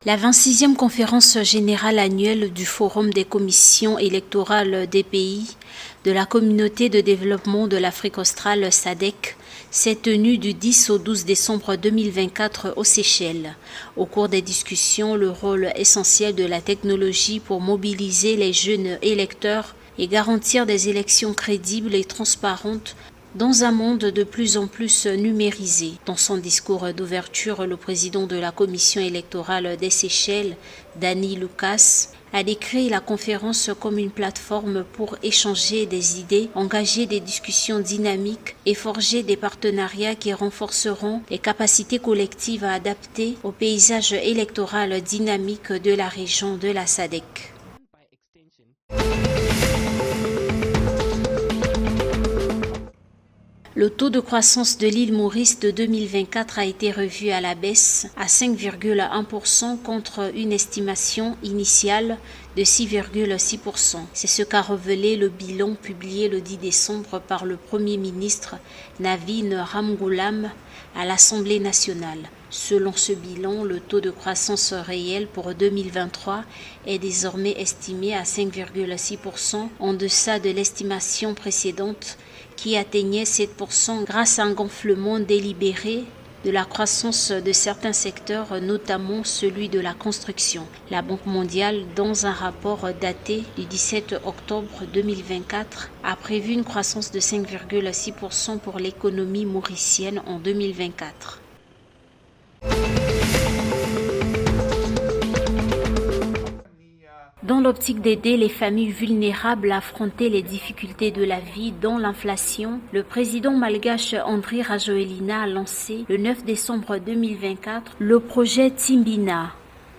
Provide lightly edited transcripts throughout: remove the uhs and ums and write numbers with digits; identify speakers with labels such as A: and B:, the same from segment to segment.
A: La 26e conférence générale annuelle du Forum des commissions électorales des pays de la Communauté de développement de l'Afrique australe SADC s'est tenue du 10 au 12 décembre 2024 aux Seychelles. Au cours des discussions, le rôle essentiel de la technologie pour mobiliser les jeunes électeurs et garantir des élections crédibles et transparentes dans un monde de plus en plus numérisé. Dans son discours d'ouverture, le président de la commission électorale des Seychelles, Danny Lucas, a décrit la conférence comme une plateforme pour échanger des idées, engager des discussions dynamiques et forger des partenariats qui renforceront les capacités collectives à adapter au paysage électoral dynamique de la région de la SADC. Le taux de croissance de l'île Maurice de 2024 a été revu à la baisse à 5,1% contre une estimation initiale de 6,6%. C'est ce qu'a révélé le bilan publié le 10 décembre par le Premier ministre Navin Ramgoolam à l'Assemblée nationale. Selon ce bilan, le taux de croissance réel pour 2023 est désormais estimé à 5,6%, en deçà de l'estimation précédente qui atteignait 7% grâce à un gonflement délibéré de la croissance de certains secteurs, notamment celui de la construction. La Banque mondiale, dans un rapport daté du 17 octobre 2024, a prévu une croissance de 5,6% pour l'économie mauricienne en 2024. Dans l'optique d'aider les familles vulnérables à affronter les difficultés de la vie, dont l'inflation, le président malgache Andry Rajoelina a lancé le 9 décembre 2024 le projet Timbina.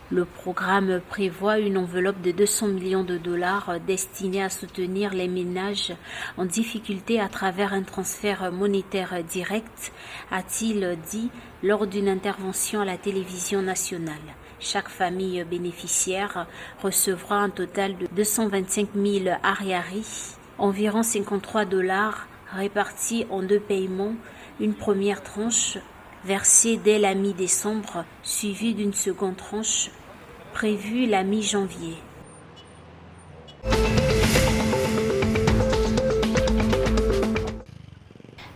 A: Le programme prévoit une enveloppe de 200 millions de dollars destinée à soutenir les ménages en difficulté à travers un transfert monétaire direct, a-t-il dit lors d'une intervention à la télévision nationale. Chaque famille bénéficiaire recevra un total de 225 000 ariaris, environ 53 dollars, répartis en 2 paiements, une première tranche versée dès la mi-décembre, suivie d'une seconde tranche prévue la mi-janvier.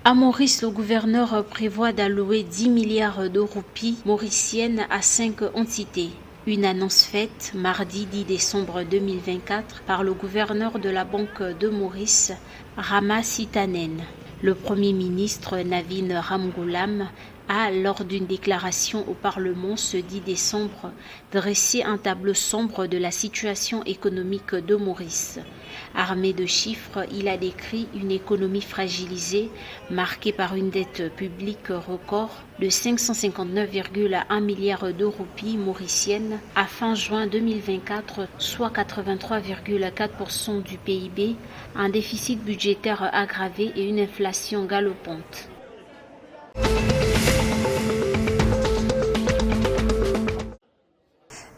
A: À Maurice, le gouverneur prévoit d'allouer 10 milliards de roupies mauriciennes à 5 entités. Une annonce faite mardi 10 décembre 2024 par le gouverneur de la Banque de Maurice, Rama Sitanen. Le Premier ministre Navin Ramgoolam a, lors d'une déclaration au Parlement ce 10 décembre, dressé un tableau sombre de la situation économique de Maurice. Armé de chiffres, il a décrit une économie fragilisée, marquée par une dette publique record de 559,1 milliards de roupies mauriciennes à fin juin 2024, soit 83,4% du PIB, un déficit budgétaire aggravé et une inflation galopante.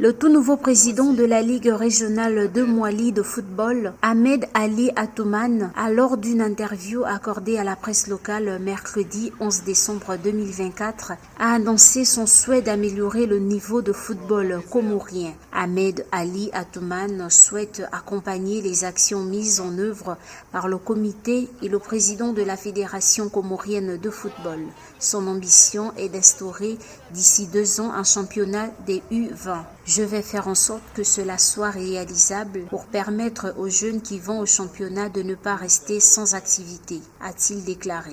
A: Le tout nouveau président de la Ligue régionale de Mouali de football, Ahmed Ali Atoumane, a lors d'une interview accordée à la presse locale mercredi 11 décembre 2024, a annoncé son souhait d'améliorer le niveau de football comorien. Ahmed Ali Atoumane souhaite accompagner les actions mises en œuvre par le comité et le président de la Fédération comorienne de football. Son ambition est d'instaurer d'ici 2 ans un championnat des U20. Je vais faire en sorte que cela soit réalisable pour permettre aux jeunes qui vont au championnat de ne pas rester sans activité, a-t-il déclaré.